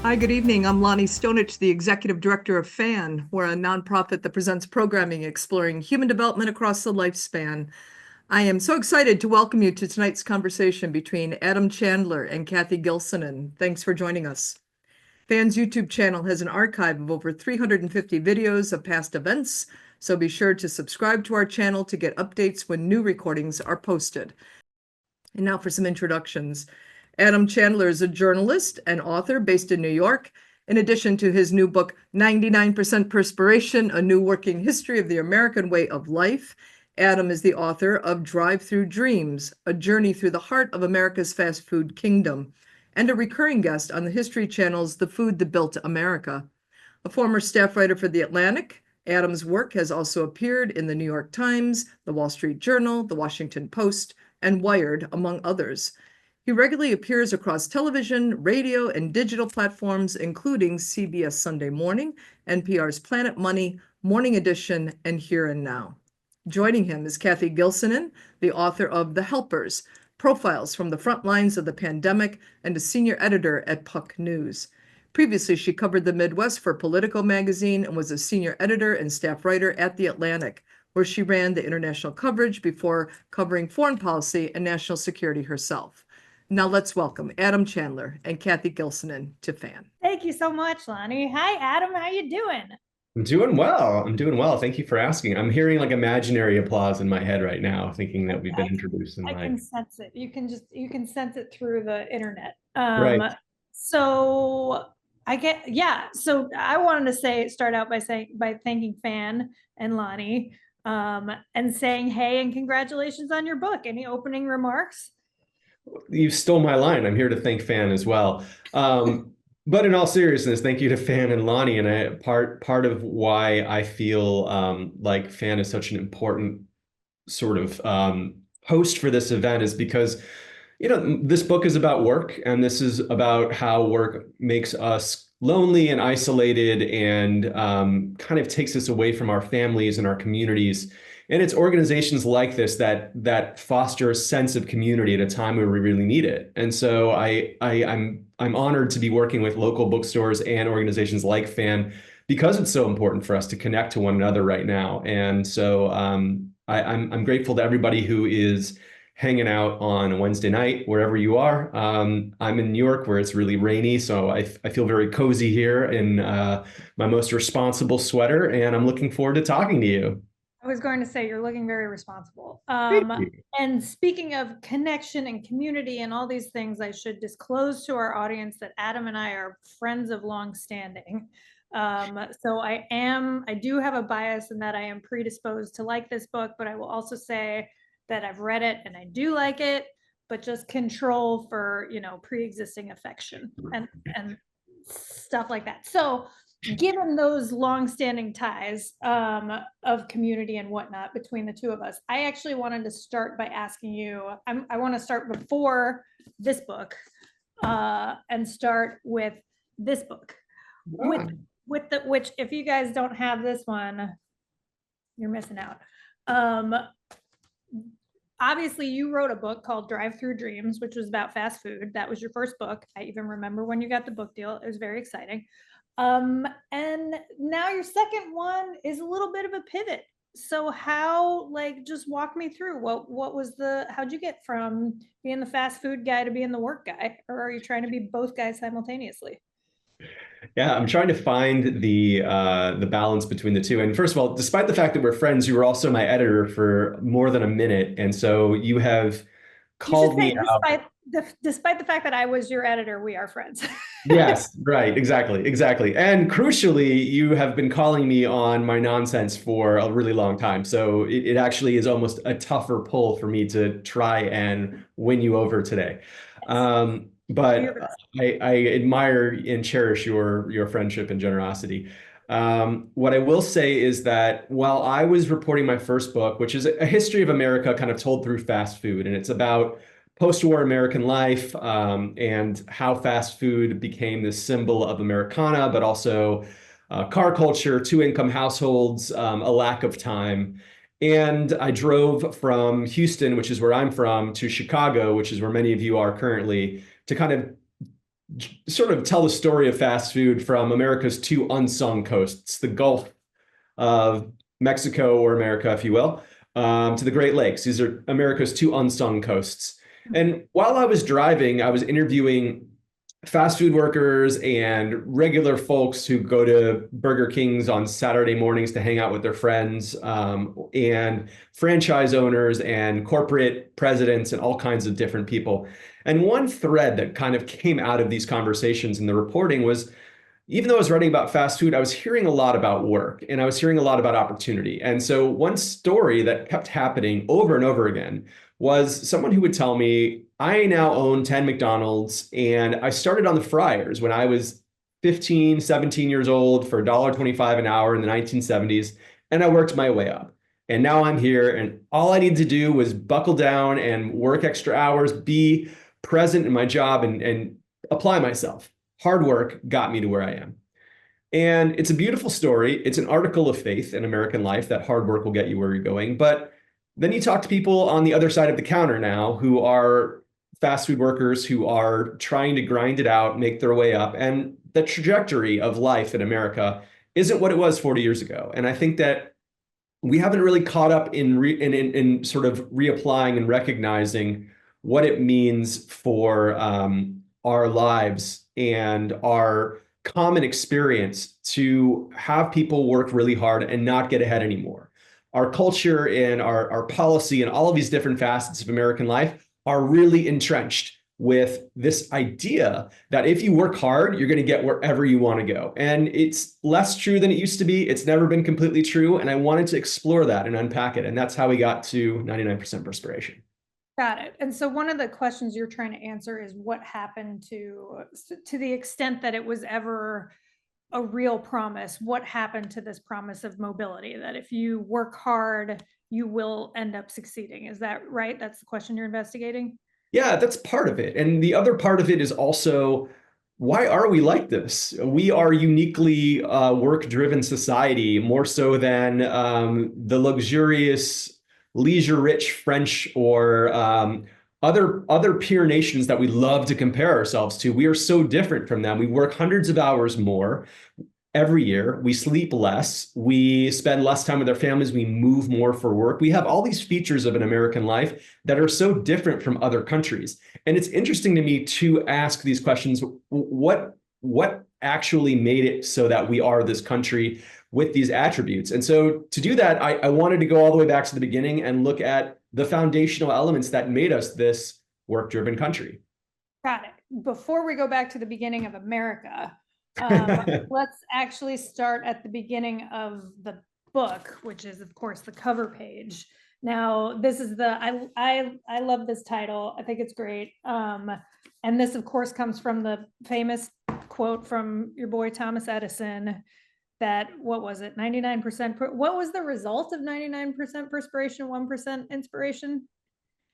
Hi, good evening. I'm Lonnie Stonich, the Executive Director of FAN. We're a nonprofit that presents programming exploring human development across the lifespan. I am so excited to welcome you to tonight's conversation between Adam Chandler and Kathy Gilsinan. Thanks for joining us. FAN's YouTube channel has an archive of over 350 videos of past events, so be sure to subscribe to our channel to get updates when new recordings are posted. And now for some introductions. Adam Chandler is a journalist and author based in New York. In addition to his new book, 99% Perspiration, A New Working History of the American Way of Life, Adam is the author of Drive-Through Dreams, A Journey Through the Heart of America's Fast Food Kingdom, and a recurring guest on the History Channel's The Food That Built America. A former staff writer for The Atlantic, Adam's work has also appeared in the New York Times, the Wall Street Journal, the Washington Post, and Wired, among others. He regularly appears across television, radio, and digital platforms, including CBS Sunday Morning, NPR's Planet Money, Morning Edition, and Here and Now. Joining him is Kathy Gilsinan, the author of The Helpers, Profiles from the Front Lines of the Pandemic, and a senior editor at Puck News. Previously, she covered the Midwest for Politico magazine and was a senior editor and staff writer at The Atlantic, where she ran the international coverage before covering foreign policy and national security herself. Now let's welcome Adam Chandler and Kathy Gilsinan to FAN. Thank you so much, Lonnie. Hi, Adam. How you doing? I'm doing well. I'm doing well. Thank you for asking. I'm hearing like imaginary applause in my head right now, thinking that we've been introduced. I can sense it. You can sense it through the internet. Right. So So I wanted to start out by thanking Fan and Lonnie, and saying hey and congratulations on your book. Any opening remarks? You stole my line. I'm here to thank Fan as well. But in all seriousness, thank you to Fan and Lonnie. And part of why I feel like Fan is such an important sort of host for this event is because, you know, this book is about work, and this is about how work makes us lonely and isolated and kind of takes us away from our families and our communities. And it's organizations like this that foster a sense of community at a time where we really need it. And so I'm honored to be working with local bookstores and organizations like FAN because it's so important for us to connect to one another right now. And so I'm grateful to everybody who is hanging out on a Wednesday night, wherever you are. I'm in New York where it's really rainy, so I feel very cozy here in my most responsible sweater, and I'm looking forward to talking to you. I was going to say you're looking very responsible. Thank you. And speaking of connection and community and all these things, I should disclose to our audience that Adam and I are friends of long standing. So I do have a bias in that I am predisposed to like this book, but I will also say that I've read it and I do like it, but just control for, pre-existing affection and stuff like that. So given those long-standing ties of community and whatnot between the two of us, I actually wanted to start by asking you, I want to start before this book and start with this book. Wow. Which if you guys don't have this one, you're missing out. Obviously you wrote a book called Drive-Through Dreams, which was about fast food. That was your first book. I even remember when you got the book deal. It was very exciting. And now your second one is a little bit of a pivot. So just walk me through how'd you get from being the fast food guy to being the work guy? Or are you trying to be both guys simultaneously? Yeah, I'm trying to find the balance between the two. And first of all, despite the fact that we're friends, you were also my editor for more than a minute. And so you have called me out. Despite the fact that I was your editor, we are friends. Yes, right, exactly. And crucially, you have been calling me on my nonsense for a really long time. So it actually is almost a tougher pull for me to try and win you over today. But I admire and cherish your friendship and generosity. What I will say is that while I was reporting my first book, which is a history of America kind of told through fast food, and it's about post-war American life and how fast food became this symbol of Americana, but also car culture, two-income households, a lack of time. And I drove from Houston, which is where I'm from, to Chicago, which is where many of you are currently, to kind of sort of tell the story of fast food from America's two unsung coasts, the Gulf of Mexico, or America, if you will, to the Great Lakes. These are America's two unsung coasts. And while I was driving, I was interviewing fast food workers and regular folks who go to Burger Kings on Saturday mornings to hang out with their friends, and franchise owners and corporate presidents and all kinds of different people. And one thread that kind of came out of these conversations in the reporting was, even though I was writing about fast food, I was hearing a lot about work and I was hearing a lot about opportunity. And so one story that kept happening over and over again was someone who would tell me, I now own 10 McDonald's and I started on the fryers when I was 15, 17 years old for $1.25 an hour in the 1970s. And I worked my way up. And now I'm here and all I needed to do was buckle down and work extra hours, be present in my job and apply myself. Hard work got me to where I am. And it's a beautiful story. It's an article of faith in American life that hard work will get you where you're going. But then you talk to people on the other side of the counter now who are fast food workers who are trying to grind it out, make their way up. And the trajectory of life in America isn't what it was 40 years ago. And I think that we haven't really caught up in sort of reapplying and recognizing what it means for our lives and our common experience to have people work really hard and not get ahead anymore. Our culture and our policy and all of these different facets of American life are really entrenched with this idea that if you work hard, you're going to get wherever you want to go. And it's less true than it used to be. It's never been completely true. And I wanted to explore that and unpack it. And that's how we got to 99% Perspiration. Got it. And so one of the questions you're trying to answer is what happened to the extent that it was ever a real promise, what happened to this promise of mobility, that if you work hard, you will end up succeeding. Is that right? That's the question you're investigating? Yeah, that's part of it. And the other part of it is also, why are we like this? We are uniquely work-driven society, more so than the luxurious, leisure-rich French or other peer nations that we love to compare ourselves to. We are so different from them. We work hundreds of hours more every year. We sleep less. We spend less time with our families. We move more for work. We have all these features of an American life that are so different from other countries. And it's interesting to me to ask these questions. What actually made it so that we are this country with these attributes? And so to do that, I wanted to go all the way back to the beginning and look at the foundational elements that made us this work-driven country. Got it. Before we go back to the beginning of America, let's actually start at the beginning of the book, which is, of course, the cover page. Now, this is I love this title. I think it's great. And this, of course, comes from the famous quote from your boy Thomas Edison, that, what was it, 99%, what was the result of 99% perspiration, 1% inspiration?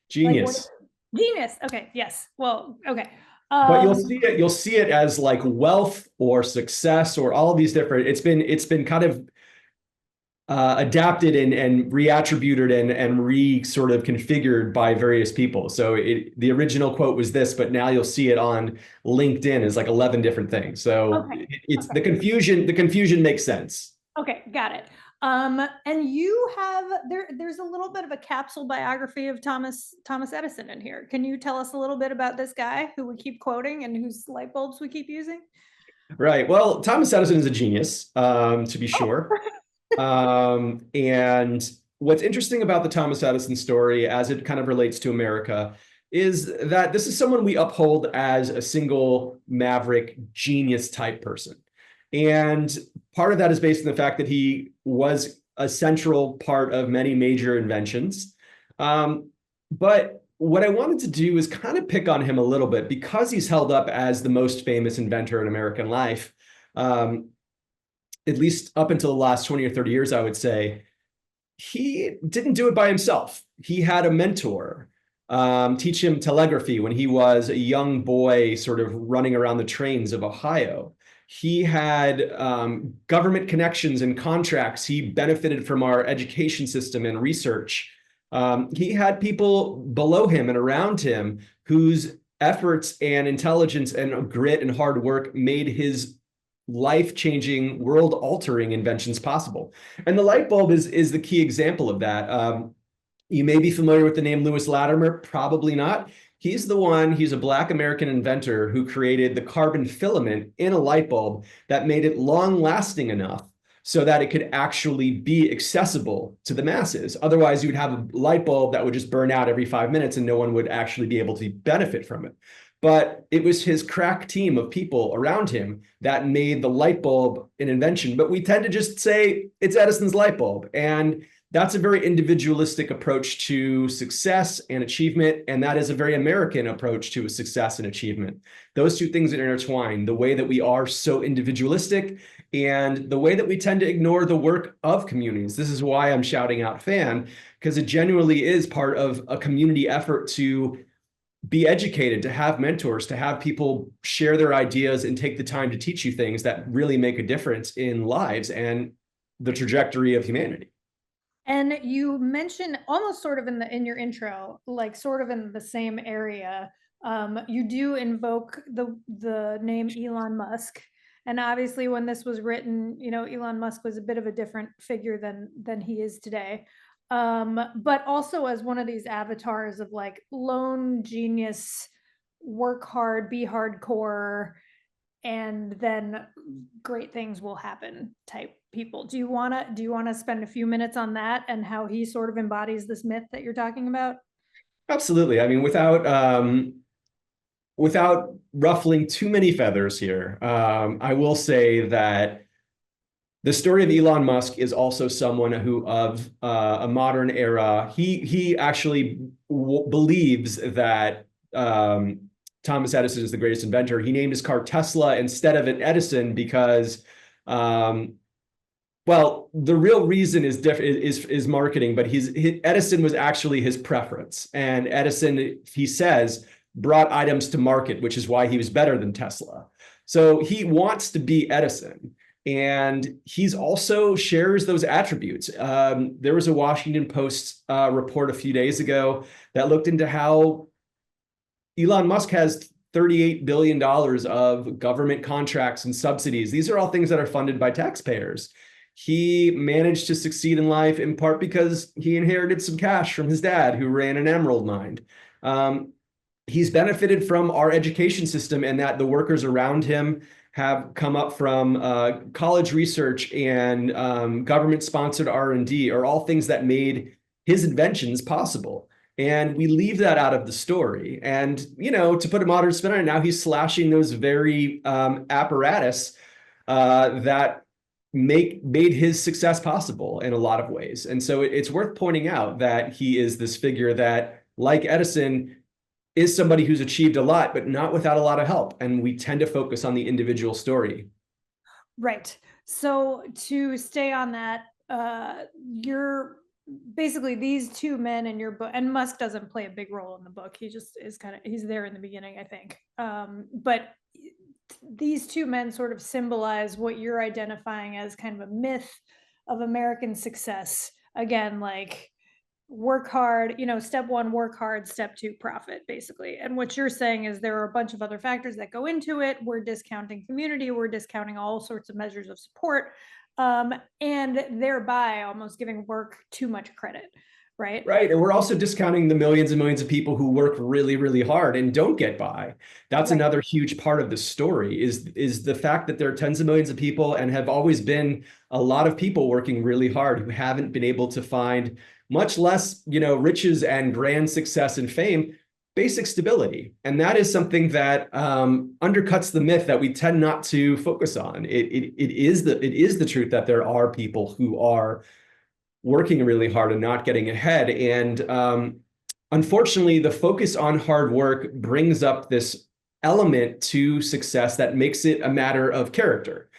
Genius. Genius. Okay. Yes. Well, okay. But you'll see it as like wealth or success or all of these different, it's been kind of adapted and reattributed and sort of configured by various people. So the original quote was this, but now you'll see it on LinkedIn as like 11 different things. So okay. It's okay. The confusion makes sense. Okay, got it. And you have there's a little bit of a capsule biography of Thomas Edison in here. Can you tell us a little bit about this guy who we keep quoting and whose light bulbs we keep using? Right. Well, Thomas Edison is a genius, to be sure. And what's interesting about the Thomas Edison story as it kind of relates to America is that this is someone we uphold as a single maverick genius type person. And part of that is based on the fact that he was a central part of many major inventions. But what I wanted to do is kind of pick on him a little bit because he's held up as the most famous inventor in American life. At least up until the last 20 or 30 years, I would say, he didn't do it by himself. He had a mentor teach him telegraphy when he was a young boy, sort of running around the trains of Ohio. He had government connections and contracts. He benefited from our education system and research. He had people below him and around him whose efforts and intelligence and grit and hard work made his life-changing, world-altering inventions possible. And the light bulb is the key example of that. You may be familiar with the name Lewis Latimer, probably not. He's a Black American inventor who created the carbon filament in a light bulb that made it long-lasting enough so that it could actually be accessible to the masses. Otherwise, you'd have a light bulb that would just burn out every 5 minutes and no one would actually be able to benefit from it. But it was his crack team of people around him that made the light bulb an invention. But we tend to just say it's Edison's light bulb. And that's a very individualistic approach to success and achievement. And that is a very American approach to success and achievement. Those two things are intertwined, the way that we are so individualistic and the way that we tend to ignore the work of communities. This is why I'm shouting out FAN, because it genuinely is part of a community effort to be educated, to have mentors, to have people share their ideas and take the time to teach you things that really make a difference in lives and the trajectory of humanity. And you mentioned almost sort of in your intro, like sort of in the same area, you do invoke the name Elon Musk. And obviously when this was written, Elon Musk was a bit of a different figure than he is today. But also as one of these avatars of like lone genius, work hard, be hardcore, and then great things will happen type people. Do you want to spend a few minutes on that and how he sort of embodies this myth that you're talking about? Absolutely. I mean, without ruffling too many feathers here, I will say that the story of Elon Musk is also someone who, of a modern era, he actually believes that Thomas Edison is the greatest inventor. He named his car Tesla instead of an Edison because, well, the real reason is marketing, but Edison was actually his preference. And Edison, he says, brought items to market, which is why he was better than Tesla. So he wants to be Edison. And he's also shares those attributes. There was a Washington Post report a few days ago that looked into how Elon Musk has $38 billion of government contracts and subsidies. These are all things that are funded by taxpayers. He managed to succeed in life in part because he inherited some cash from his dad, who ran an emerald mine. He's benefited from our education system and that the workers around him have come up from college research and government-sponsored R&D are all things that made his inventions possible. And we leave that out of the story. And, to put a modern spin on it, now he's slashing those very apparatus that made his success possible in a lot of ways. And so it's worth pointing out that he is this figure that, like Edison, is somebody who's achieved a lot, but not without a lot of help. And we tend to focus on the individual story. Right. So to stay on that, you're basically these two men in your book, and Musk doesn't play a big role in the book. He just is he's there in the beginning, I think. But these two men sort of symbolize what you're identifying as kind of a myth of American success. Again, like work hard, step one, work hard, step two, profit, basically. And what you're saying is there are a bunch of other factors that go into it. We're discounting community, we're discounting all sorts of measures of support, and thereby almost giving work too much credit, right? Right. And we're also discounting the millions and millions of people who work really, really hard and don't get by. That's Right. Another huge part of the story is the fact that there are tens of millions of people and have always been a lot of people working really hard who haven't been able to find, much less, riches and grand success and fame, basic stability. And that is something that undercuts the myth that we tend not to focus on. It is the truth that there are people who are working really hard and not getting ahead. And unfortunately, the focus on hard work brings up this element to success that makes it a matter of character.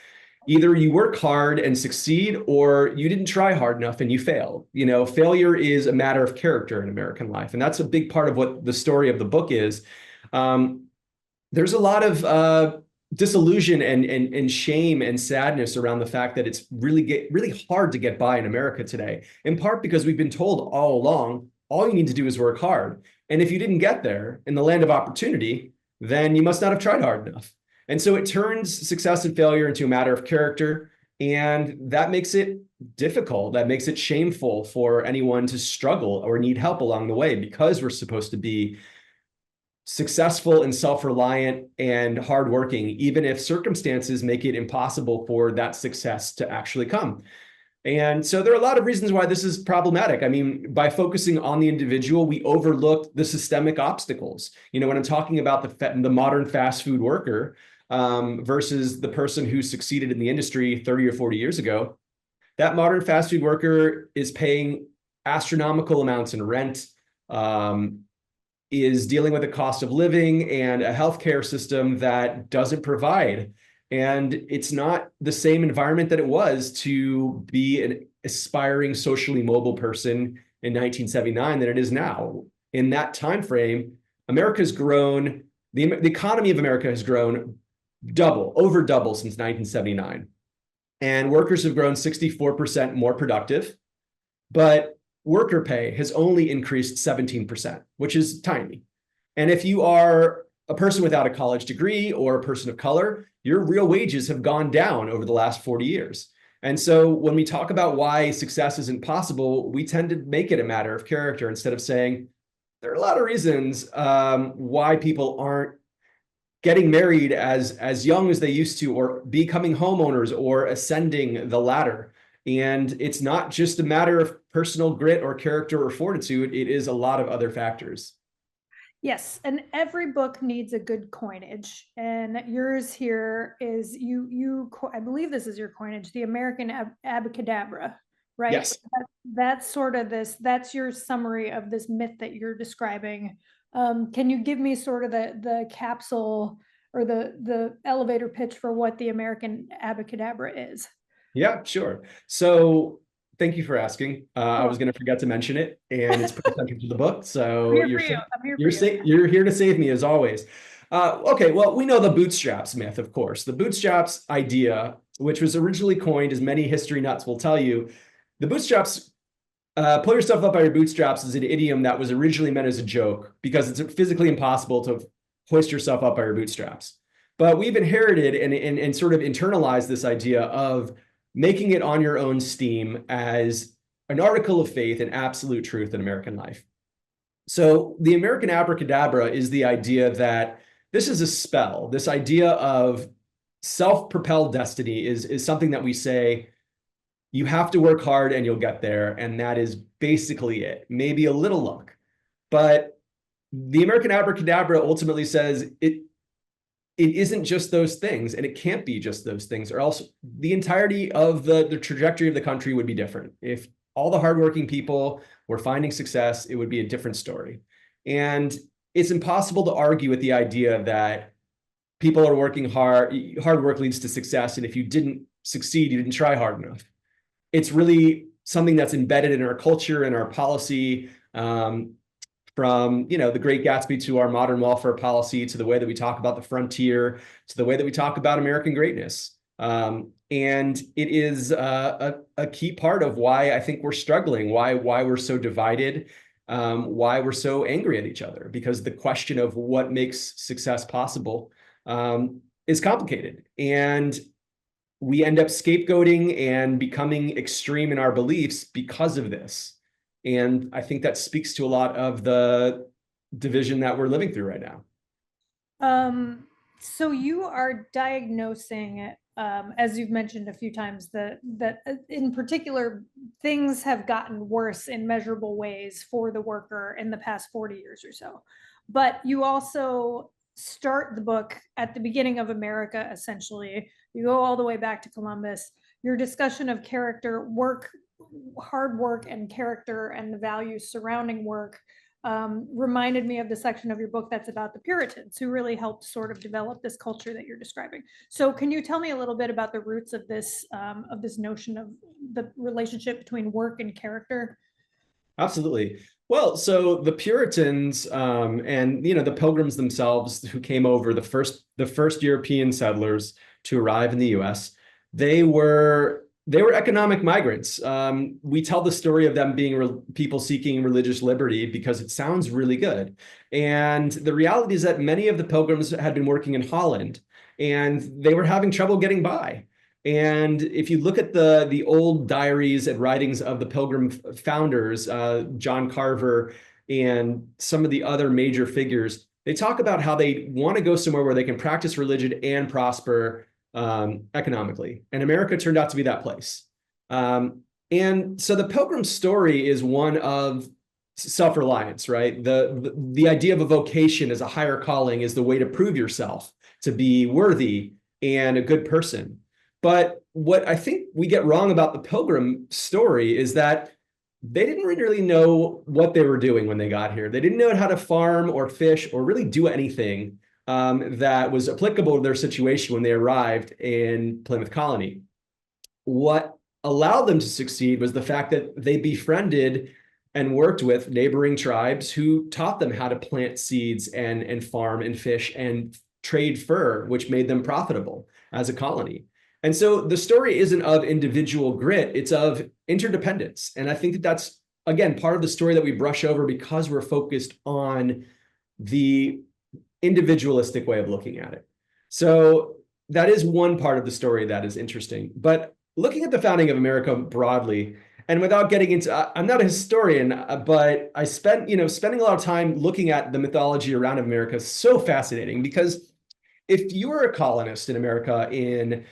Either you work hard and succeed, or you didn't try hard enough and you failed. Failure is a matter of character in American life. And that's a big part of what the story of the book is. There's a lot of disillusion and shame and sadness around the fact that it's really hard to get by in America today, in part because we've been told all along, all you need to do is work hard. And if you didn't get there in the land of opportunity, then you must not have tried hard enough. And so it turns success and failure into a matter of character. And that makes it difficult. That makes it shameful for anyone to struggle or need help along the way, because we're supposed to be successful and self-reliant and hardworking, even if circumstances make it impossible for that success to actually come. And so there are a lot of reasons why this is problematic. I mean, by focusing on the individual, we overlook the systemic obstacles. You know, when I'm talking about the modern fast food worker versus the person who succeeded in the industry 30 or 40 years ago, that modern fast food worker is paying astronomical amounts in rent, is dealing with the cost of living and a healthcare system that doesn't provide. And it's not the same environment that it was to be an aspiring socially mobile person in 1979 than it is now. In that time frame, America's grown, the economy of America has grown over double since 1979. And workers have grown 64% more productive, but worker pay has only increased 17%, which is tiny. And if you are a person without a college degree or a person of color, your real wages have gone down over the last 40 years. And so when we talk about why success isn't possible, we tend to make it a matter of character instead of saying there are a lot of reasons why people aren't getting married as young as they used to, or becoming homeowners, or ascending the ladder. And it's not just a matter of personal grit or character or fortitude. It is a lot of other factors. Yes, and every book needs a good coinage, and yours here is I believe this is your coinage, the American Abacadabra, right? Yes. That's sort of that's your summary of this myth that you're describing. Can you give me sort of the capsule or the elevator pitch for what the American Abacadabra is? Yeah, sure. So thank you for asking. I was going to forget to mention it, and it's pretty central to the book. So I'm you're here to save me as always. Okay, well, we know the bootstraps myth, of course. The bootstraps idea, which was originally coined, as many history nuts will tell you, the bootstraps, pull yourself up by your bootstraps, is an idiom that was originally meant as a joke because it's physically impossible to hoist yourself up by your bootstraps. But we've inherited and sort of internalized this idea of making it on your own steam as an article of faith and absolute truth in American life. So the American abracadabra is the idea that this is a spell. This idea of self-propelled destiny is something that we say, you have to work hard and you'll get there. And that is basically it. Maybe a little luck. But the American abracadabra ultimately says it isn't just those things, and it can't be just those things, or else the entirety of the trajectory of the country would be different. If all the hardworking people were finding success, it would be a different story. And it's impossible to argue with the idea that people are working hard. Hard work leads to success, and if you didn't succeed, you didn't try hard enough. It's really something that's embedded in our culture and our policy. From the Great Gatsby to our modern welfare policy, to the way that we talk about the frontier, to the way that we talk about American greatness. And it is a key part of why I think we're struggling, why we're so divided, why we're so angry at each other, because the question of what makes success possible is complicated. And we end up scapegoating and becoming extreme in our beliefs because of this. And I think that speaks to a lot of the division that we're living through right now. So you are diagnosing, as you've mentioned a few times, that in particular, things have gotten worse in measurable ways for the worker in the past 40 years or so. But you also start the book at the beginning of America, essentially. You go all the way back to Columbus. Your discussion of character, hard work and character and the values surrounding work reminded me of the section of your book that's about the Puritans, who really helped sort of develop this culture that you're describing. So can you tell me a little bit about the roots of this notion of the relationship between work and character? Absolutely. Well, so the Puritans and the Pilgrims themselves, who came over, the first European settlers to arrive in the U.S., they were they were economic migrants. We tell the story of them being people seeking religious liberty because it sounds really good. And the reality is that many of the pilgrims had been working in Holland and they were having trouble getting by. And if you look at the old diaries and writings of the pilgrim founders, John Carver and some of the other major figures, they talk about how they want to go somewhere where they can practice religion and prosper economically. And America turned out to be that place. And so the pilgrim story is one of self-reliance, right? The idea of a vocation as a higher calling is the way to prove yourself, to be worthy and a good person. But what I think we get wrong about the pilgrim story is that they didn't really know what they were doing when they got here. They didn't know how to farm or fish or really do anything that was applicable to their situation when they arrived in Plymouth Colony. What allowed them to succeed was the fact that they befriended and worked with neighboring tribes who taught them how to plant seeds and farm and fish and trade fur, which made them profitable as a colony. And so the story isn't of individual grit, it's of interdependence. And I think that that's, again, part of the story that we brush over because we're focused on the individualistic way of looking at it. So that is one part of the story that is interesting. But looking at the founding of America broadly, and without getting into, I'm not a historian, but I spending a lot of time looking at the mythology around America is so fascinating because if you were a colonist in America in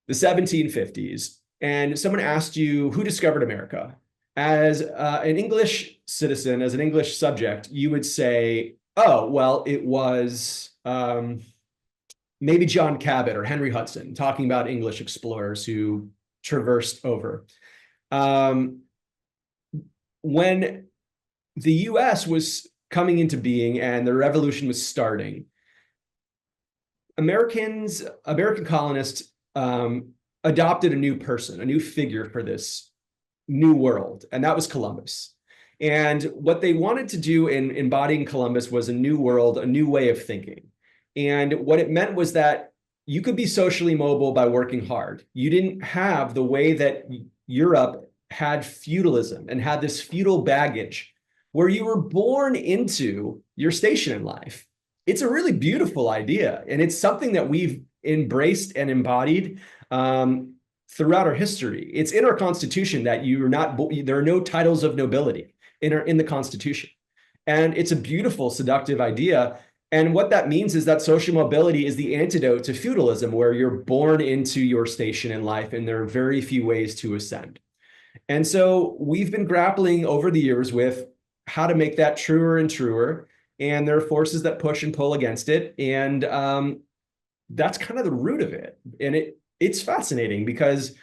the 1750s, and someone asked you who discovered America, as an English citizen, as an English subject, you would say, oh, well, it was maybe John Cabot or Henry Hudson talking about English explorers who traversed over. When the US was coming into being and the revolution was starting, American colonists adopted a new person, a new figure for this new world, and that was Columbus. And what they wanted to do in embodying Columbus was a new world, a new way of thinking. And what it meant was that you could be socially mobile by working hard. You didn't have the way that Europe had feudalism and had this feudal baggage where you were born into your station in life. It's a really beautiful idea. And it's something that we've embraced and embodied throughout our history. It's in our Constitution that there are no titles of nobility in the Constitution. And it's a beautiful, seductive idea. And what that means is that social mobility is the antidote to feudalism, where you're born into your station in life and there are very few ways to ascend. And so we've been grappling over the years with how to make that truer and truer. And there are forces that push and pull against it. And that's kind of the root of it. And it's fascinating because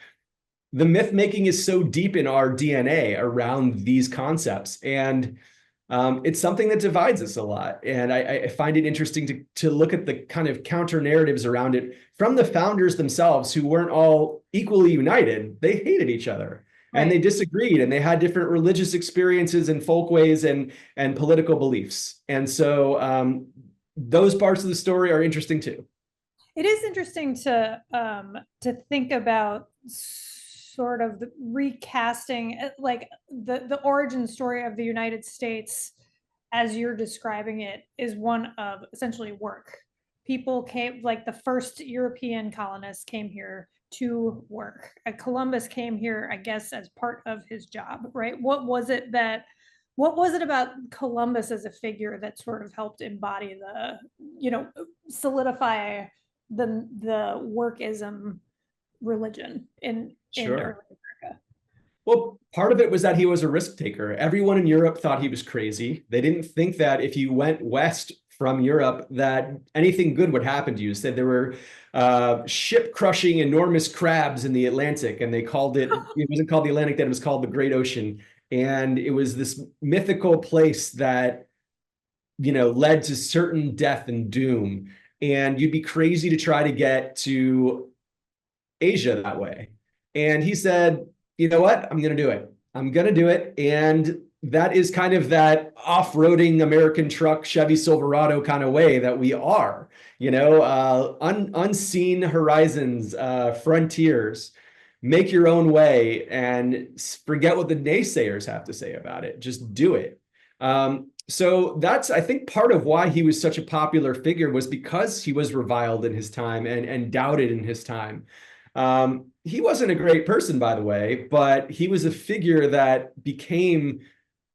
the myth making is so deep in our DNA around these concepts. And it's something that divides us a lot. And I find it interesting to look at the kind of counter narratives around it from the founders themselves, who weren't all equally united. They hated each other. Right. And they disagreed, and they had different religious experiences and folkways and political beliefs. And so those parts of the story are interesting too. It is interesting to think about sort of the recasting, like the origin story of the United States, as you're describing it, is one of essentially work. People came, like the first European colonists came here to work. Columbus came here, I guess, as part of his job, right? What was it about Columbus as a figure that sort of helped embody solidify the workism religion in early America? Well, part of it was that he was a risk taker. Everyone in Europe thought he was crazy. They didn't think that if you went west from Europe that anything good would happen to you. Said there were ship crushing enormous crabs in the Atlantic, and they called it wasn't called the Atlantic then, it was called the Great Ocean. And it was this mythical place that led to certain death and doom. And you'd be crazy to try to get to Asia that way. And he said, you know what? I'm going to do it. I'm going to do it. And that is kind of that off-roading American truck, Chevy Silverado kind of way that we are, unseen horizons, frontiers. make your own way and forget what the naysayers have to say about it. Just do it. So that's, I think, part of why he was such a popular figure was because he was reviled in his time and doubted in his time. He wasn't a great person, by the way, but he was a figure that became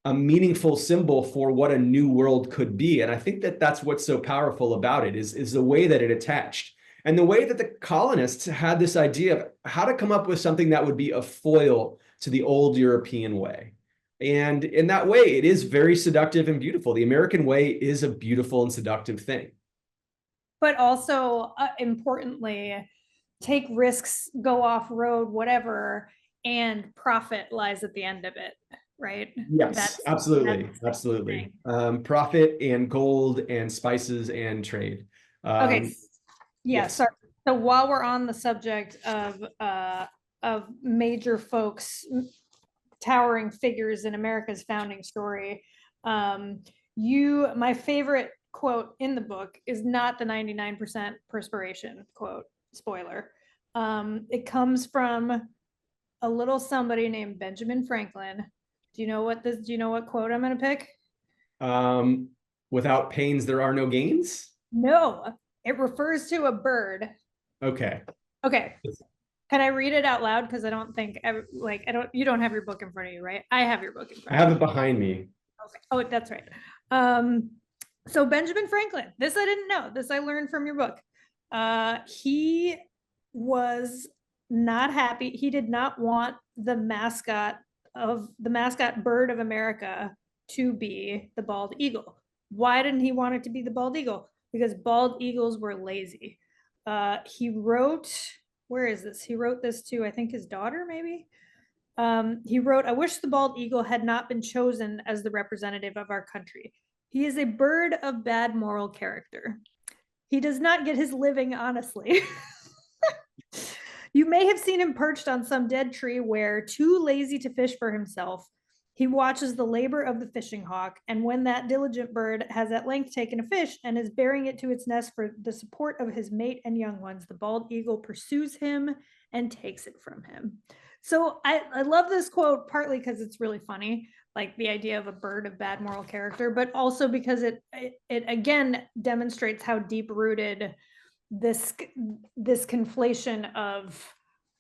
a meaningful symbol for what a new world could be. And I think that that's what's so powerful about it is the way that it attached and the way that the colonists had this idea of how to come up with something that would be a foil to the old European way. And in that way, it is very seductive and beautiful. The American way is a beautiful and seductive thing. But also, importantly, take risks, go off road, whatever, and profit lies at the end of it, right? Yes, absolutely. Absolutely. Profit and gold and spices and trade. Okay. Yeah, yes. sorry. So while we're on the subject of major folks, towering figures in America's founding story, my favorite quote in the book is not the 99% perspiration quote, spoiler. It comes from a little somebody named Benjamin Franklin. Do you know what quote I'm going to pick? Without pains, there are no gains? No, it refers to a bird. Okay. Okay. Can I read it out loud? Because I don't think, you don't have your book in front of you, right? I have your book in front of me. I have it behind me. Okay. Oh, that's right. So Benjamin Franklin, this I didn't know. This I learned from your book. He was not happy. He did not want the mascot bird of America to be the bald eagle. Why didn't he want it to be the bald eagle? Because bald eagles were lazy. He wrote, where is this? He wrote this to, I think, his daughter, maybe. He wrote, "I wish the bald eagle had not been chosen as the representative of our country. He is a bird of bad moral character. He does not get his living honestly." You may have seen him perched on some dead tree where, too lazy to fish for himself, he watches the labor of the fishing hawk, and when that diligent bird has at length taken a fish and is bearing it to its nest for the support of his mate and young ones, the bald eagle pursues him and takes it from him. So I love this quote, partly because it's really funny, like the idea of a bird of bad moral character, but also because it again demonstrates how deep-rooted this conflation of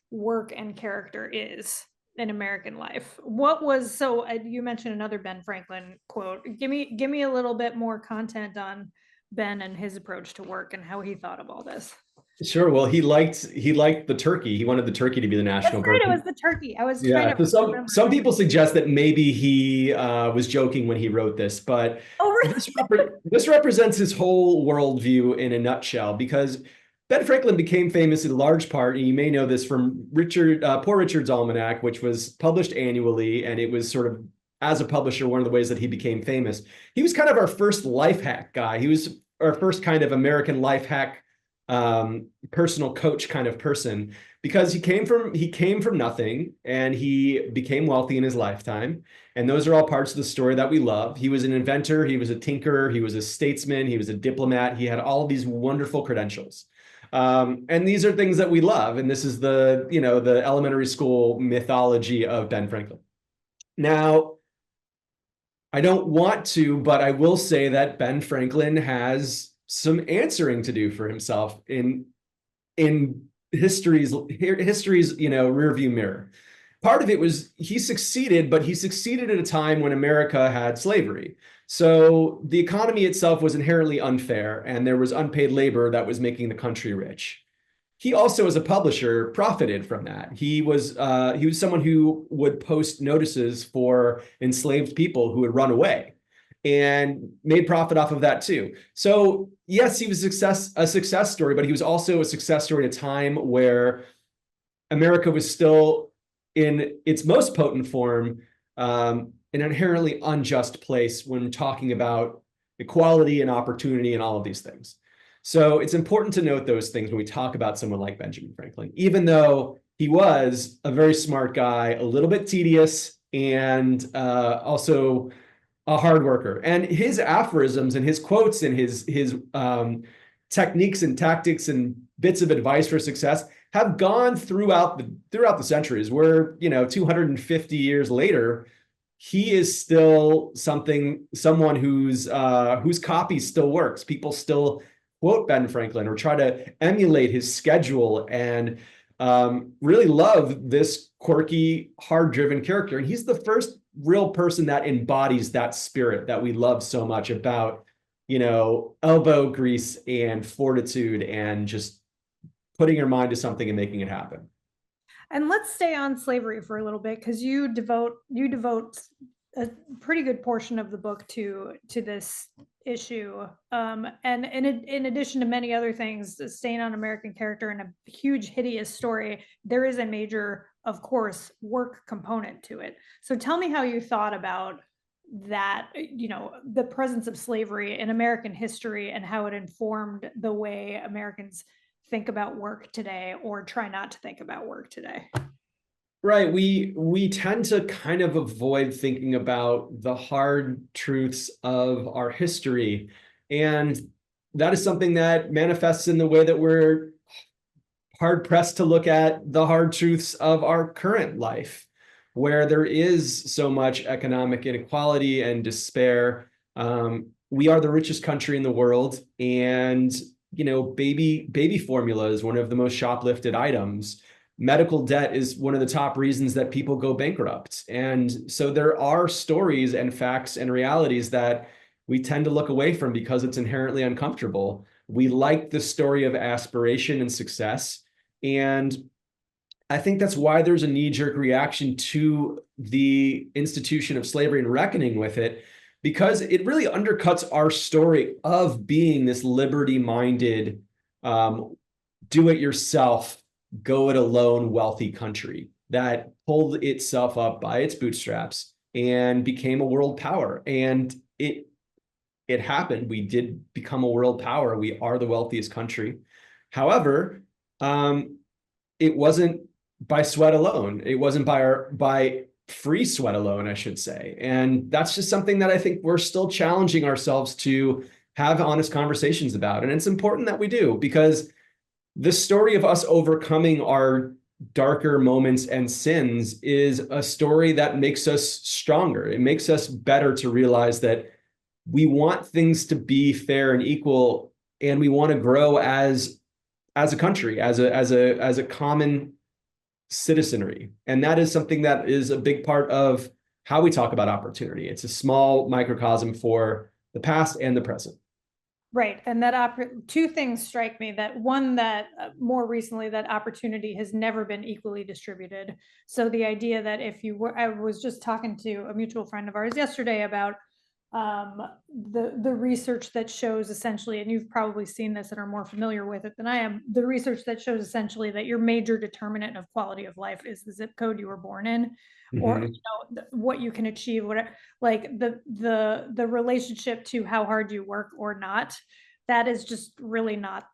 work and character is in American life. You mentioned another Ben Franklin quote. Give me a little bit more content on Ben and his approach to work and how he thought of all this. Sure. Well, he liked the turkey. He wanted the turkey to be the national bird. It was the turkey. I was trying to. So some people suggest that maybe he was joking when he wrote this, but this represents his whole worldview in a nutshell. Because Ben Franklin became famous in large part, and you may know this from Poor Richard's Almanac, which was published annually, and it was sort of, as a publisher, one of the ways that he became famous. He was kind of our first life hack guy. He was our first kind of American life hack personal coach kind of person, because he came from nothing and he became wealthy in his lifetime. And those are all parts of the story that we love. He was an inventor, he was a tinkerer, he was a statesman, he was a diplomat. He had all of these wonderful credentials. And these are things that we love. And this is the elementary school mythology of Ben Franklin. Now, I don't want to, but I will say that Ben Franklin has some answering to do for himself in history's rearview mirror. Part of it was he succeeded, but he succeeded at a time when America had slavery. So the economy itself was inherently unfair, and there was unpaid labor that was making the country rich. He also, as a publisher, profited from that. He was someone who would post notices for enslaved people who would run away, and made profit off of that too. So yes, he was a success story, but he was also a success story at a time where America was still in its most potent form, an inherently unjust place when talking about equality and opportunity and all of these things. So it's important to note those things when we talk about someone like Benjamin Franklin, even though he was a very smart guy, a little bit tedious, and also a hard worker. And his aphorisms and his quotes and his techniques and tactics and bits of advice for success, have gone throughout the centuries. We're, 250 years later, he is still someone whose copy still works. People still quote Ben Franklin or try to emulate his schedule and really love this quirky, hard-driven character. And he's the first real person that embodies that spirit that we love so much about, elbow grease and fortitude and just putting your mind to something and making it happen. And let's stay on slavery for a little bit, because you devote a pretty good portion of the book to this issue. And in addition to many other things, staying on American character and a huge, hideous story, there is a major, of course, work component to it. So tell me how you thought about that, the presence of slavery in American history and how it informed the way Americans think about work today or try not to think about work today. Right. We tend to kind of avoid thinking about the hard truths of our history. And that is something that manifests in the way that we're hard pressed to look at the hard truths of our current life, where there is so much economic inequality and despair. We are the richest country in the world, and baby formula is one of the most shoplifted items. Medical debt is one of the top reasons that people go bankrupt. And so there are stories and facts and realities that we tend to look away from because it's inherently uncomfortable. We like the story of aspiration and success. And I think that's why there's a knee-jerk reaction to the institution of slavery and reckoning with it, because it really undercuts our story of being this liberty-minded, do-it-yourself, go-it-alone wealthy country that pulled itself up by its bootstraps and became a world power. And it happened. We did become a world power. We are the wealthiest country. However, it wasn't by sweat alone. It wasn't by free sweat alone, I should say. And that's just something that I think we're still challenging ourselves to have honest conversations about. And it's important that we do, because the story of us overcoming our darker moments and sins is a story that makes us stronger. It makes us better to realize that we want things to be fair and equal, and we want to grow as a country, as a common citizenry. And that is something that is a big part of how we talk about opportunity. It's a small microcosm for the past and the present. Right. And that two things strike me. That one, that more recently, that opportunity has never been equally distributed. So the idea that I was just talking to a mutual friend of ours yesterday about the research that shows essentially, and you've probably seen this and are more familiar with it than I am, the research that shows essentially that your major determinant of quality of life is the zip code you were born in, or what you can achieve, whatever, like the relationship to how hard you work or not. That is just really not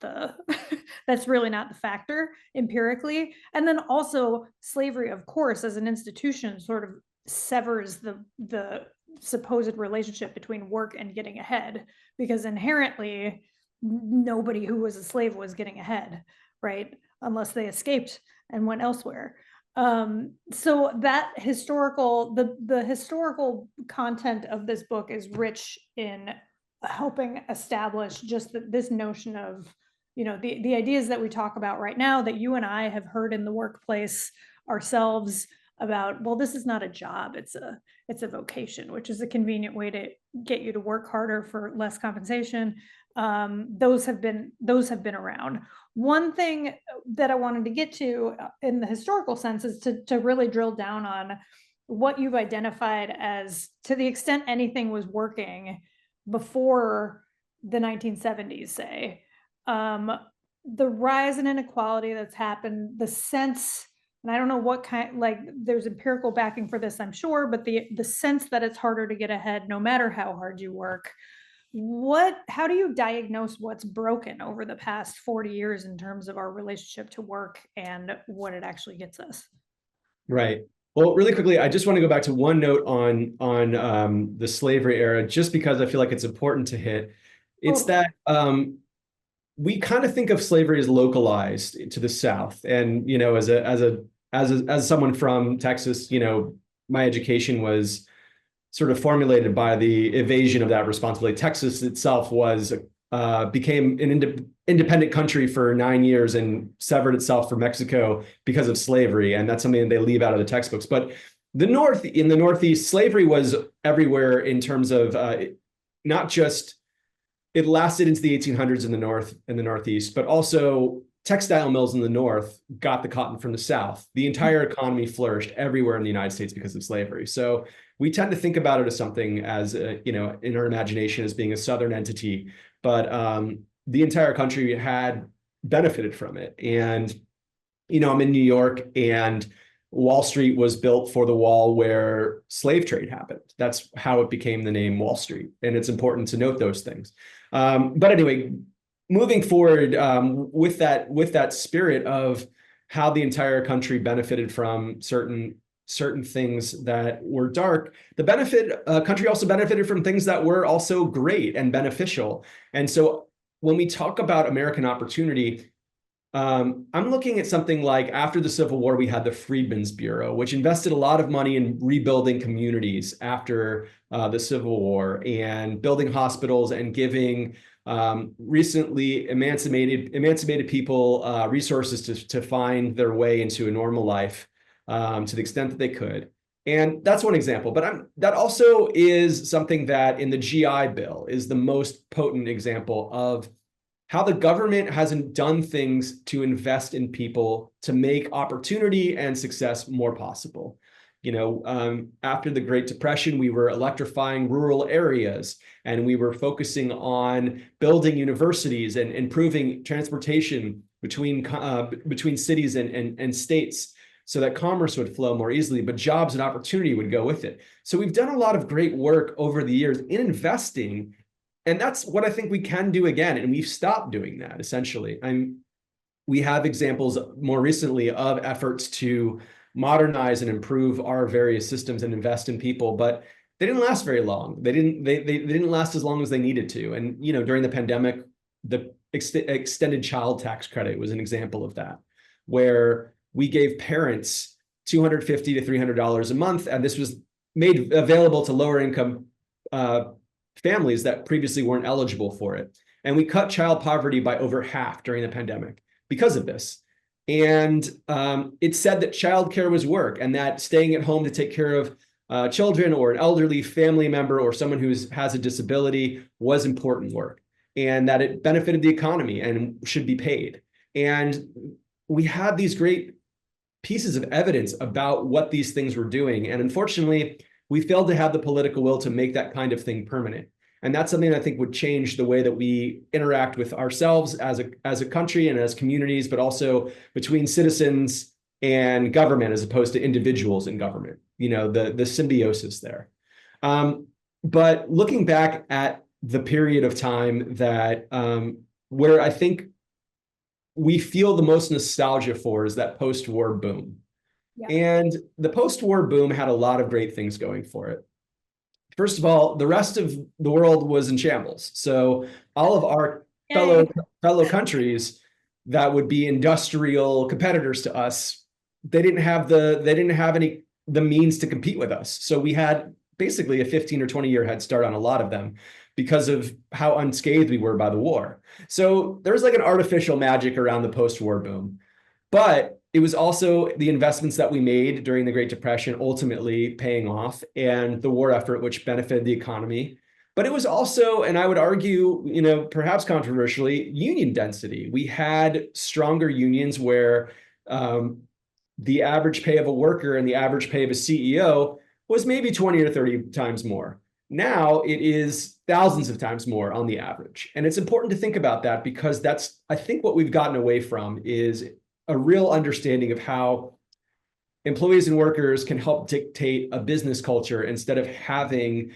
that's really not the factor empirically. And then also slavery, of course, as an institution, sort of severs the supposed relationship between work and getting ahead, because inherently nobody who was a slave was getting ahead, right? Unless they escaped and went elsewhere. So that the historical content of this book is rich in helping establish just this notion of, the ideas that we talk about right now, that you and I have heard in the workplace ourselves about, well, this is not a job, it's a vocation, which is a convenient way to get you to work harder for less compensation. Those have been around. One thing that I wanted to get to in the historical sense is to really drill down on what you've identified as, to the extent anything was working before the 1970s, say, the rise in inequality that's happened, the sense, and I don't know what kind, like there's empirical backing for this, I'm sure, but the sense that it's harder to get ahead no matter how hard you work. How do you diagnose what's broken over the past 40 years in terms of our relationship to work and what it actually gets us? Right. Well, really quickly, I just want to go back to one note on the slavery era, just because I feel like it's important to hit. It's that we kind of think of slavery as localized to the South. And, as someone from Texas, my education was sort of formulated by the evasion of that responsibility. Texas itself became an independent country for 9 years and severed itself from Mexico because of slavery. And that's something that they leave out of the textbooks. But in the Northeast, slavery was everywhere in terms of not just, it lasted into the 1800s in the Northeast, but also textile mills in the North got the cotton from the South. The entire economy flourished everywhere in the United States because of slavery. So we tend to think about it as something as, in our imagination as being a Southern entity, but the entire country had benefited from it. And, I'm in New York, and Wall Street was built for the wall where slave trade happened. That's how it became the name Wall Street. And it's important to note those things. But anyway, moving forward with that spirit of how the entire country benefited from certain things that were dark, the country also benefited from things that were also great and beneficial. And so when we talk about American opportunity, I'm looking at something like after the Civil War, we had the Freedmen's Bureau, which invested a lot of money in rebuilding communities after the Civil War and building hospitals and giving recently emancipated people resources to find their way into a normal life to the extent that they could. And that's one example. But that also is something that in the GI Bill is the most potent example of how the government hasn't done things to invest in people to make opportunity and success more possible. After the Great Depression, we were electrifying rural areas, and we were focusing on building universities and improving transportation between cities and states so that commerce would flow more easily, but jobs and opportunity would go with it. So we've done a lot of great work over the years in investing. And that's what I think we can do again. And we've stopped doing that, essentially. We have examples more recently of efforts to modernize and improve our various systems and invest in people, but they didn't last very long. They didn't last as long as they needed to. And, during the pandemic, the extended child tax credit was an example of that, where we gave parents $250 to $300 a month. And this was made available to lower income families that previously weren't eligible for it. And we cut child poverty by over half during the pandemic because of this. And it said that childcare was work, and that staying at home to take care of children or an elderly family member or someone who has a disability was important work, and that it benefited the economy and should be paid. And we had these great pieces of evidence about what these things were doing. And unfortunately, we failed to have the political will to make that kind of thing permanent. And that's something I think would change the way that we interact with ourselves as a country and as communities, but also between citizens and government as opposed to individuals in government, the symbiosis there. But looking back at the period of time that where I think we feel the most nostalgia for is that post-war boom. Yeah. And the post-war boom had a lot of great things going for it. First of all, the rest of the world was in shambles. So all of our fellow countries that would be industrial competitors to us, they didn't have the means to compete with us. So we had basically a 15 or 20 year head start on a lot of them because of how unscathed we were by the war. So there was like an artificial magic around the post-war boom. But it was also the investments that we made during the Great Depression ultimately paying off, and the war effort, which benefited the economy. But it was also, and I would argue, perhaps controversially, union density. We had stronger unions where the average pay of a worker and the average pay of a CEO was maybe 20 or 30 times more. Now it is thousands of times more on the average. And it's important to think about that, because that's, I think, what we've gotten away from is a real understanding of how employees and workers can help dictate a business culture instead of having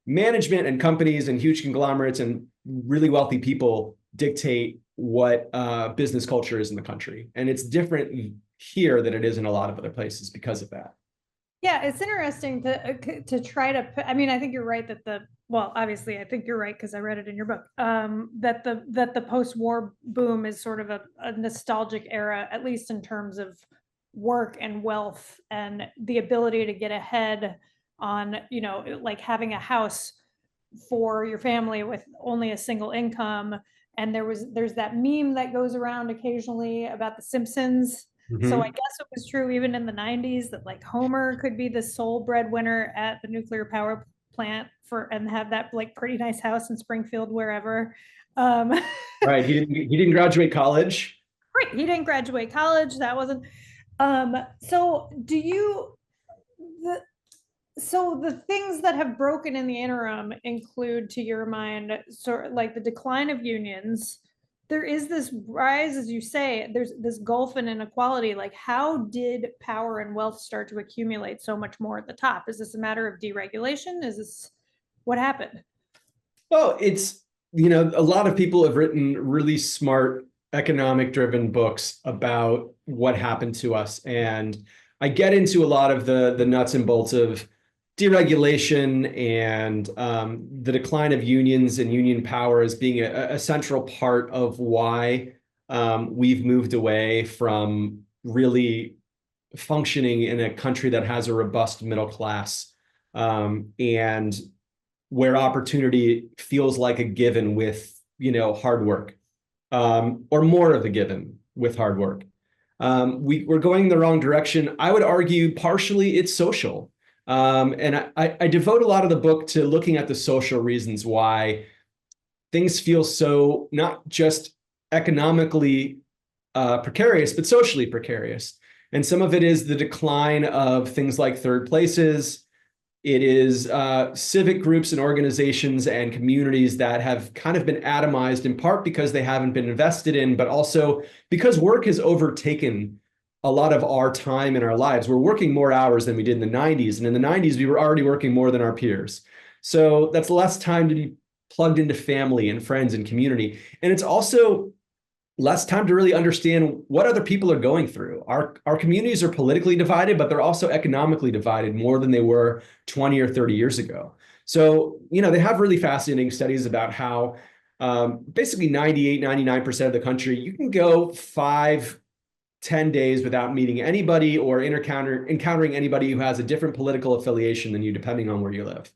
management and companies and huge conglomerates and really wealthy people dictate what business culture is in the country. And it's different here than it is in a lot of other places because of that. Yeah, it's interesting to try to put, I mean, I think you're right that well, obviously, I think you're right because I read it in your book, that the post-war boom is sort of a nostalgic era, at least in terms of work and wealth and the ability to get ahead on, like having a house for your family with only a single income. And there's that meme that goes around occasionally about the Simpsons. So I guess it was true even in the 90s that like Homer could be the sole breadwinner at the nuclear power plant and have that like pretty nice house in Springfield, wherever. Um, Right. He didn't graduate college. right. He didn't graduate college. That wasn't. So do you, so the things that have broken in the interim include, to your mind, sort of like the decline of unions. There is this rise, as you say, there's this gulf in inequality. Like, how did power and wealth start to accumulate so much more at the top? Is this a matter of deregulation? Is this what happened? Well, it's, a lot of people have written really smart economic driven books about what happened to us. And I get into a lot of the nuts and bolts of deregulation and the decline of unions and union power as being a central part of why we've moved away from really functioning in a country that has a robust middle class, and where opportunity feels like a given with, hard work, or more of a given with hard work. We're going the wrong direction. I would argue partially it's social. And I devote a lot of the book to looking at the social reasons why things feel so not just economically precarious, but socially precarious. And some of it is the decline of things like third places. It is civic groups and organizations and communities that have kind of been atomized, in part because they haven't been invested in, but also because work has overtaken a lot of our time in our lives. We're working more hours than we did in the 90s. And in the 90s, we were already working more than our peers. So that's less time to be plugged into family and friends and community. And it's also less time to really understand what other people are going through. Our communities are politically divided, but they're also economically divided more than they were 20 or 30 years ago. So, they have really fascinating studies about how basically 98, 99% of the country, you can go 5-10 days without meeting anybody or encountering anybody who has a different political affiliation than you, depending on where you live.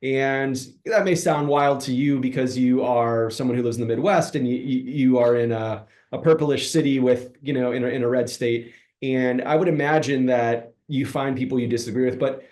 And that may sound wild to you because you are someone who lives in the Midwest and you are in a purplish city with, in a red state. And I would imagine that you find people you disagree with, but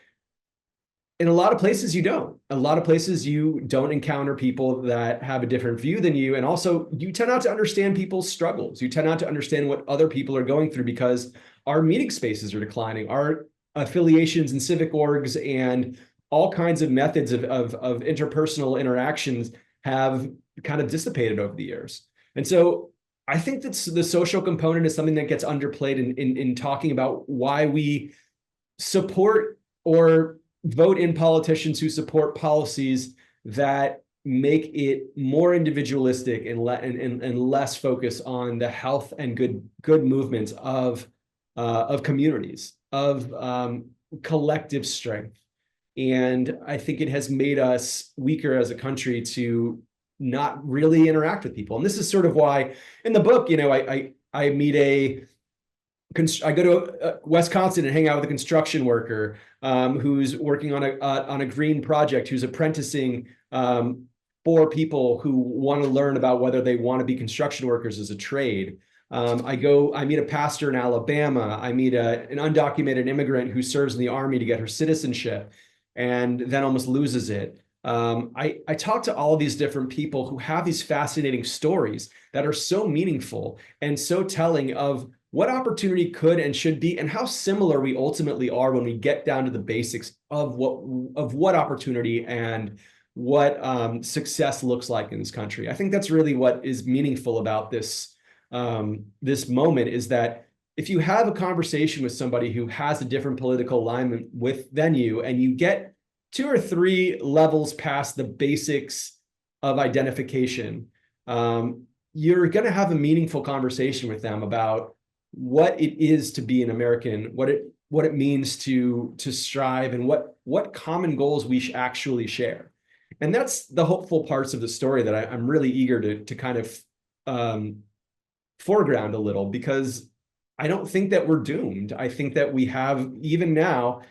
in a lot of places you don't. A lot of places you don't encounter people that have a different view than you. And also you tend not to understand people's struggles. You tend not to understand what other people are going through because our meeting spaces are declining. Our affiliations and civic orgs and all kinds of methods of interpersonal interactions have kind of dissipated over the years. And so I think that the social component is something that gets underplayed in talking about why we support or vote in politicians who support policies that make it more individualistic and less focus on the health and good movements of communities, of collective strength. And I think it has made us weaker as a country to not really interact with people. And this is sort of why in the book, I meet I go to Wisconsin and hang out with a construction worker who's working on a green project, who's apprenticing for people who want to learn about whether they want to be construction workers as a trade. I meet a pastor in Alabama. I meet an undocumented immigrant who serves in the army to get her citizenship and then almost loses it. I talk to all of these different people who have these fascinating stories that are so meaningful and so telling of what opportunity could and should be, and how similar we ultimately are when we get down to the basics of what opportunity and what success looks like in this country. I think that's really what is meaningful about this moment, is that if you have a conversation with somebody who has a different political alignment than you, and you get 2 or 3 levels past the basics of identification, you're going to have a meaningful conversation with them about what it is to be an American, what it what it means to strive and what common goals we actually share. And that's the hopeful parts of the story that I'm really eager to kind of foreground a little, because I don't think that we're doomed. I think that we have, even now,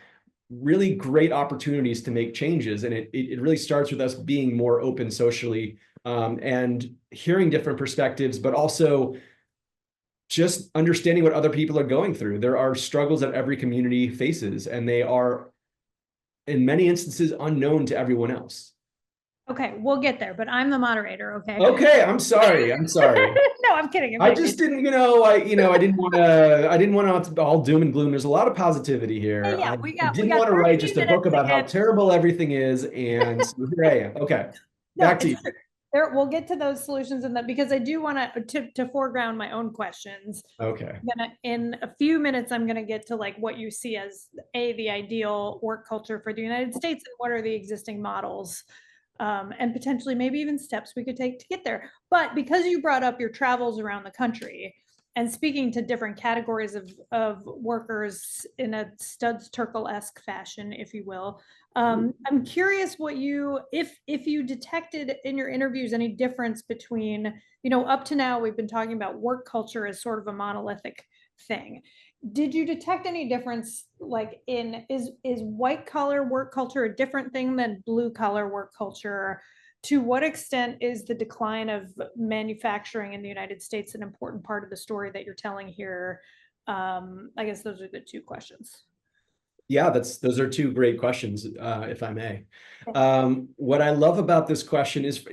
really great opportunities to make changes. And it really starts with us being more open socially, and hearing different perspectives, but also just understanding what other people are going through. There are struggles that every community faces, and they are, in many instances, unknown to everyone else. Okay, we'll get there, but I'm the moderator, okay? Okay, I'm sorry. No, I'm kidding. I just didn't, I didn't want to all doom and gloom. There's a lot of positivity here. Yeah, I didn't want to write just a book about how terrible everything is, and so here I am. Okay, back to you. There, we'll get to those solutions in that, because I do want to foreground my own questions. Okay. In a few minutes, I'm gonna get to like what you see as the ideal work culture for the United States, and what are the existing models, and potentially maybe even steps we could take to get there. But because you brought up your travels around the country and speaking to different categories of workers in a Studs Terkel-esque fashion, if you will, I'm curious what if you detected in your interviews any difference between, up to now we've been talking about work culture as sort of a monolithic thing. Did you detect any difference, like is white collar work culture a different thing than blue collar work culture? To what extent is the decline of manufacturing in the United States an important part of the story that you're telling here? I guess those are the two questions. Yeah, those are two great questions, if I may. What I love about this question is,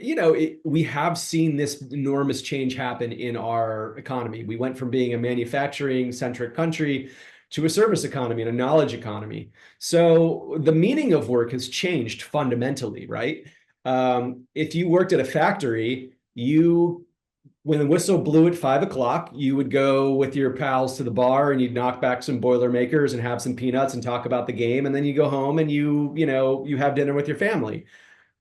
we have seen this enormous change happen in our economy. We went from being a manufacturing-centric country to a service economy and a knowledge economy. So the meaning of work has changed fundamentally, right? If you worked at a factory, when the whistle blew at 5 o'clock, you would go with your pals to the bar and you'd knock back some Boilermakers and have some peanuts and talk about the game. And then you go home and you have dinner with your family.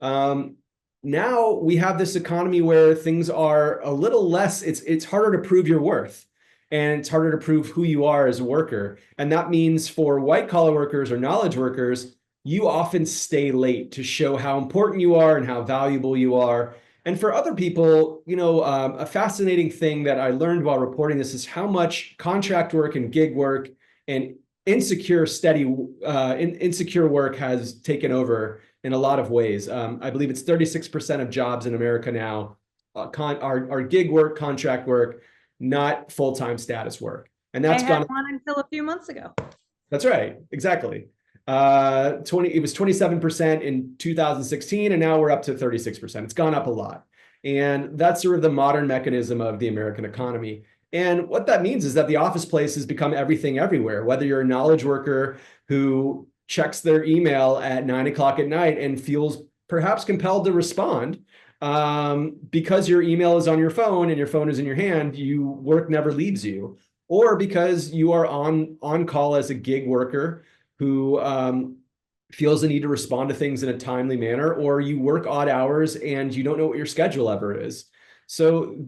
Now we have this economy where things are a little less, it's harder to prove your worth, and it's harder to prove who you are as a worker. And that means for white collar workers or knowledge workers, you often stay late to show how important you are and how valuable you are. And for other people, a fascinating thing that I learned while reporting this is how much contract work and gig work and insecure work has taken over in a lot of ways. I believe it's 36% of jobs in America now are gig work, contract work, not full-time status work. And that's gone on until a few months ago. That's right, exactly. It was 27% in 2016, and now we're up to 36%. It's gone up a lot. And that's sort of the modern mechanism of the American economy. And what that means is that the office place has become everything everywhere, whether you're a knowledge worker who checks their email at 9 o'clock at night and feels perhaps compelled to respond, because your email is on your phone and your phone is in your hand, work never leaves you. Or because you are on call as a gig worker who feels the need to respond to things in a timely manner, or you work odd hours and you don't know what your schedule ever is. So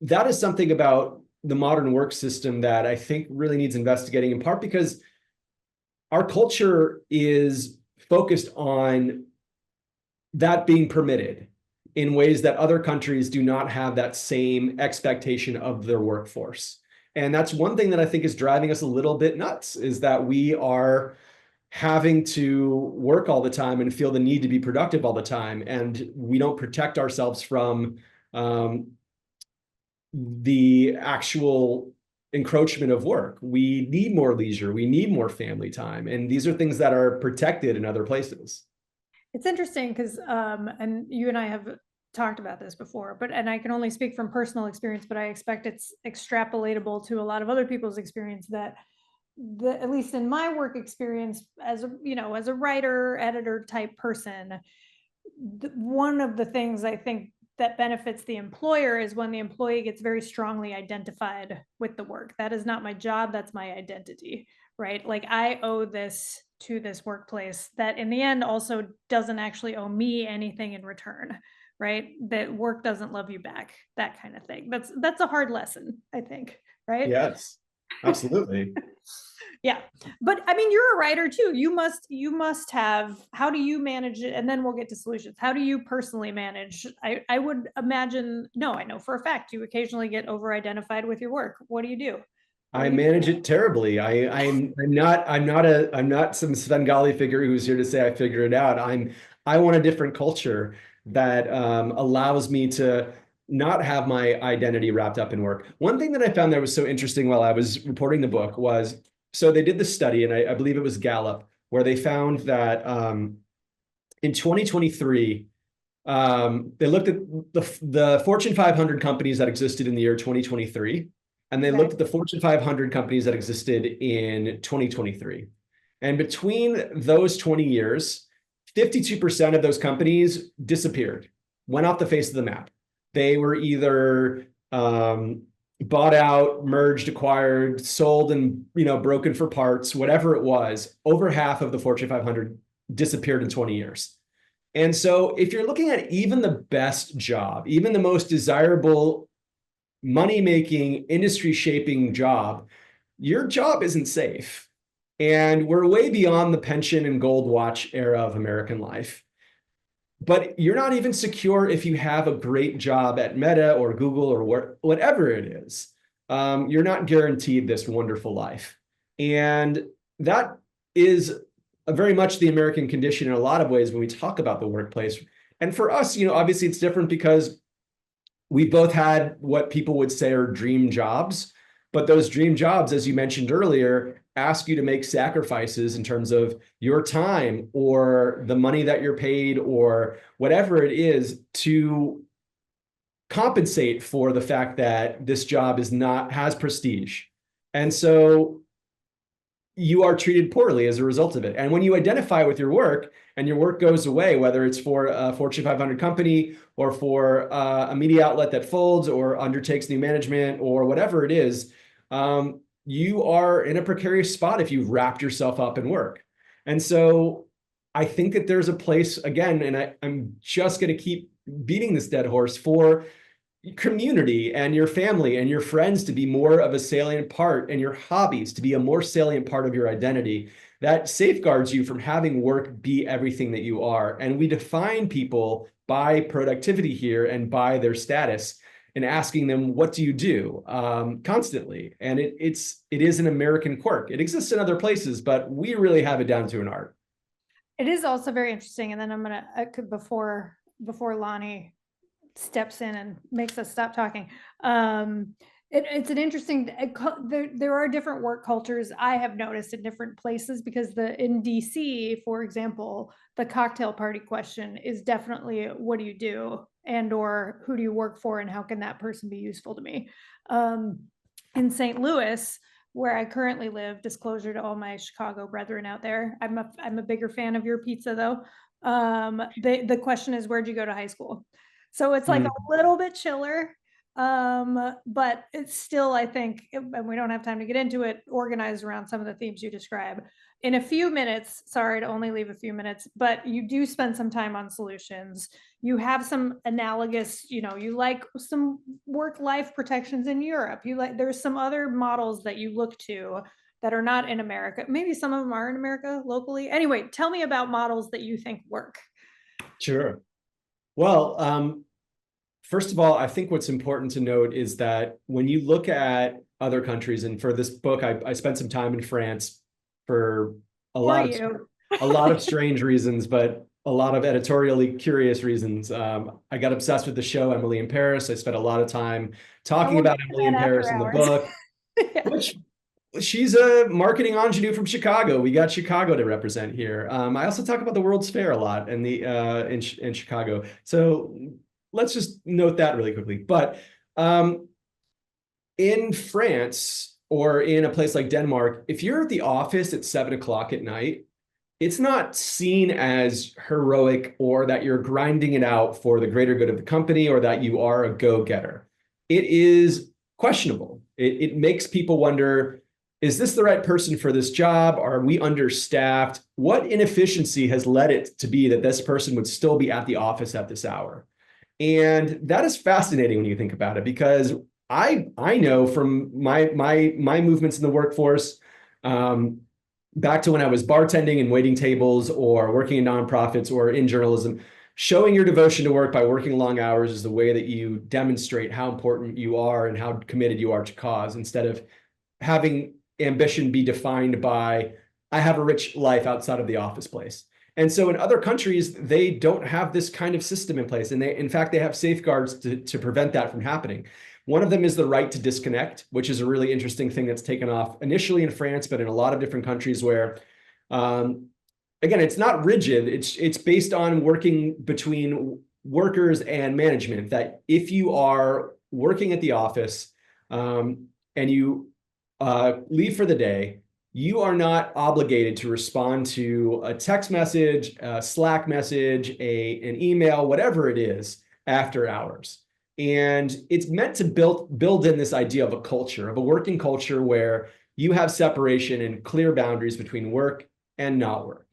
that is something about the modern work system that I think really needs investigating, in part because our culture is focused on that being permitted in ways that other countries do not have that same expectation of their workforce. And that's one thing that I think is driving us a little bit nuts, is that we are having to work all the time and feel the need to be productive all the time. And we don't protect ourselves from the actual encroachment of work. We need more leisure. We need more family time. And these are things that are protected in other places. It's interesting because, and you and I have talked about this before, and I can only speak from personal experience, but I expect it's extrapolatable to a lot of other people's experience, that at least in my work experience as a writer, editor type person, one of the things I think that benefits the employer is when the employee gets very strongly identified with the work. That is not my job, that's my identity, right? Like, I owe this to this workplace that in the end also doesn't actually owe me anything in return, right? That work doesn't love you back, that kind of thing. That's a hard lesson, I think, right? Yes. Absolutely. Yeah. But I mean, you're a writer too. You must have, how do you manage it? And then we'll get to solutions. How do you personally manage? I would imagine, no, I know for a fact you occasionally get over identified with your work. What do you do? I manage it terribly. I'm not some Svengali figure who's here to say I figured it out. I want a different culture that allows me to not have my identity wrapped up in work. One thing that I found that was so interesting while I was reporting the book was, so they did this study, and I believe it was Gallup, where they found that in 2023, they looked at the Fortune 500 companies that existed in the year 2023, and they looked at the Fortune 500 companies that existed in 2023. And between those 20 years, 52% of those companies disappeared, went off the face of the map. They were either bought out, merged, acquired, sold, and broken for parts, whatever it was. Over half of the Fortune 500 disappeared in 20 years. And so if you're looking at even the best job, even the most desirable, money-making, industry-shaping job, your job isn't safe. And we're way beyond the pension and gold watch era of American life. But you're not even secure if you have a great job at Meta or Google or whatever it is. You're not guaranteed this wonderful life. And that is very much the American condition in a lot of ways when we talk about the workplace. And for us, obviously it's different because we both had what people would say are dream jobs. But those dream jobs, as you mentioned earlier, ask you to make sacrifices in terms of your time or the money that you're paid or whatever it is to compensate for the fact that this job has prestige. And so you are treated poorly as a result of it. And when you identify with your work and your work goes away, whether it's for a Fortune 500 company or for a media outlet that folds or undertakes new management or whatever it is, you are in a precarious spot if you've wrapped yourself up in work. And so I think that there's a place, again, and I'm just going to keep beating this dead horse, for community and your family and your friends to be more of a salient part, and your hobbies to be a more salient part of your identity that safeguards you from having work be everything that you are. And we define people by productivity here and by their status, and asking them, what do you do, constantly. And it is an American quirk. It exists in other places, but we really have it down to an art. It is also very interesting. And then I'm going to, before Lonnie steps in and makes us stop talking. It's an interesting, there are different work cultures I have noticed in different places, because in DC, for example, the cocktail party question is definitely, what do you do? And or who do you work for, and how can that person be useful to me? In St. Louis, where I currently live, disclosure to all my Chicago brethren out there, I'm a bigger fan of your pizza though. The question is, where'd you go to high school? So it's like a little bit chiller, but it's still, I think, and we don't have time to get into it, organized around some of the themes you describe. In a few minutes, sorry to only leave a few minutes, but you do spend some time on solutions. You have some analogous, you like some work-life protections in Europe. There's some other models that you look to that are not in America. Maybe some of them are in America locally. Anyway, tell me about models that you think work. Sure. Well, first of all, I think what's important to note is that when you look at other countries, and for this book, I spent some time in France for a lot of strange reasons, but a lot of editorially curious reasons. I got obsessed with the show Emily in Paris. I spent a lot of time talking about Emily in Paris in the book, yeah. Which she's a marketing ingenue from Chicago. We got Chicago to represent here. I also talk about the World's Fair a lot in Chicago. So let's just note that really quickly. But in France or in a place like Denmark, if you're at the office at 7 o'clock at night, it's not seen as heroic or that you're grinding it out for the greater good of the company or that you are a go-getter. It is questionable. It makes people wonder, is this the right person for this job? Are we understaffed? What inefficiency has led it to be that this person would still be at the office at this hour? And that is fascinating when you think about it, because I know from my movements in the workforce, back to when I was bartending and waiting tables or working in nonprofits or in journalism, showing your devotion to work by working long hours is the way that you demonstrate how important you are and how committed you are to cause, instead of having ambition be defined by, I have a rich life outside of the office place. And so in other countries, they don't have this kind of system in place. And in fact, they have safeguards to prevent that from happening. One of them is the right to disconnect, which is a really interesting thing that's taken off initially in France, but in a lot of different countries where, again, it's not rigid. It's based on working between workers and management, that if you are working at the office and you leave for the day, you are not obligated to respond to a text message, a Slack message, an email, whatever it is, after hours. And it's meant to build in this idea of a culture, of a working culture where you have separation and clear boundaries between work and not work.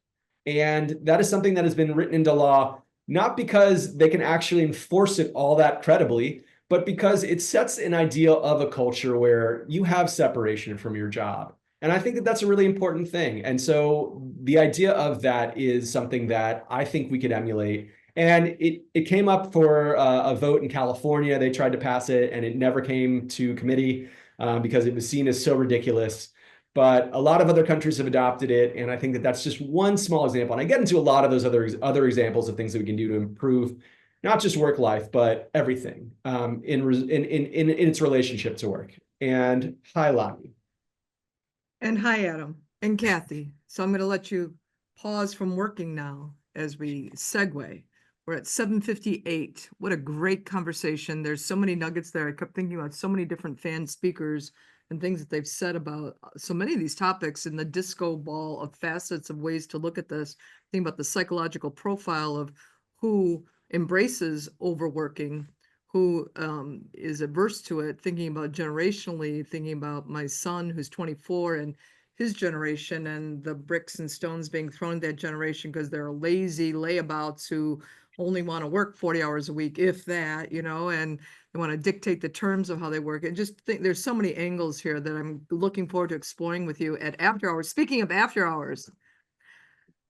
And that is something that has been written into law, not because they can actually enforce it all that credibly, but because it sets an idea of a culture where you have separation from your job. And I think that that's a really important thing. And so the idea of that is something that I think we could emulate. And it came up for a vote in California. They tried to pass it, and it never came to committee because it was seen as so ridiculous. But a lot of other countries have adopted it, and I think that that's just one small example. And I get into a lot of those other examples of things that we can do to improve not just work life, but everything in its relationship to work. And hi, Lonnie. And hi, Adam and Kathy. So I'm going to let you pause from working now as we segue. We're at 7:58. What a great conversation. There's so many nuggets there. I kept thinking about so many different fan speakers and things that they've said about so many of these topics in the disco ball of facets of ways to look at this. Think about the psychological profile of who embraces overworking, who is averse to it, thinking about generationally, thinking about my son who's 24 and his generation and the bricks and stones being thrown at that generation because they're lazy layabouts who only want to work 40 hours a week, if that, and they want to dictate the terms of how they work. And just think there's so many angles here that I'm looking forward to exploring with you at After Hours. Speaking of After Hours,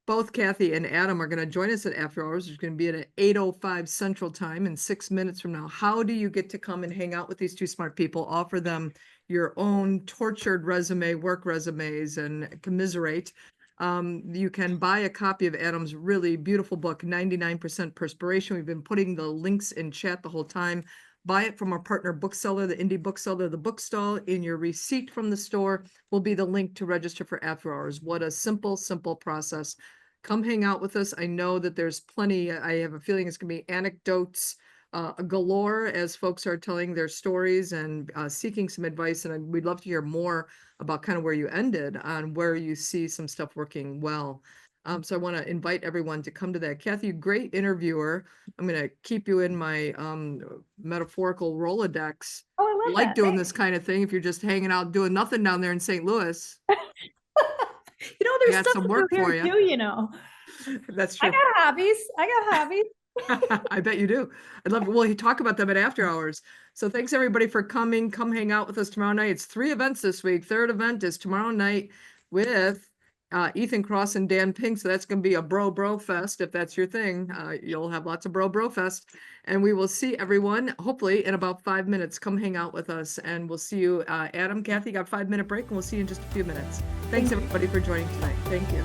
both Kathy and Adam are going to join us at After Hours. It's going to be at 8:05 Central Time in 6 minutes from now. How do you get to come and hang out with these two smart people, offer them your own tortured resume, work resumes, and commiserate? You can buy a copy of Adam's really beautiful book, 99% Perspiration. We've been putting the links in chat the whole time. Buy it from our partner bookseller, the indie bookseller, the Bookstall. In your receipt from the store will be the link to register for After Hours. What a simple, simple process. Come hang out with us. I know that there's plenty. I have a feeling it's going to be anecdotes galore as folks are telling their stories and seeking some advice. And we'd love to hear more about kind of where you ended on where you see some stuff working well. So I want to invite everyone to come to that. Kathy, great interviewer. I'm going to keep you in my metaphorical Rolodex. Oh, I I love like that. doing Thanks. this kind of thing if you're just hanging out doing nothing down there in St. Louis. There's got stuff some to work do for here you. too, That's I true. got hobbies. I bet you do. I'd love to. Well, you talk about them at After Hours. So thanks everybody for coming. Come hang out with us tomorrow night. It's 3 events this week. Third event is tomorrow night with Ethan Cross and Dan Pink. So that's going to be a bro fest. If that's your thing, you'll have lots of bro fest. And we will see everyone hopefully in about 5 minutes. Come hang out with us and we'll see you. Adam, Kathy, got a 5-minute break and we'll see you in just a few minutes. Thanks everybody for joining tonight. Thank you.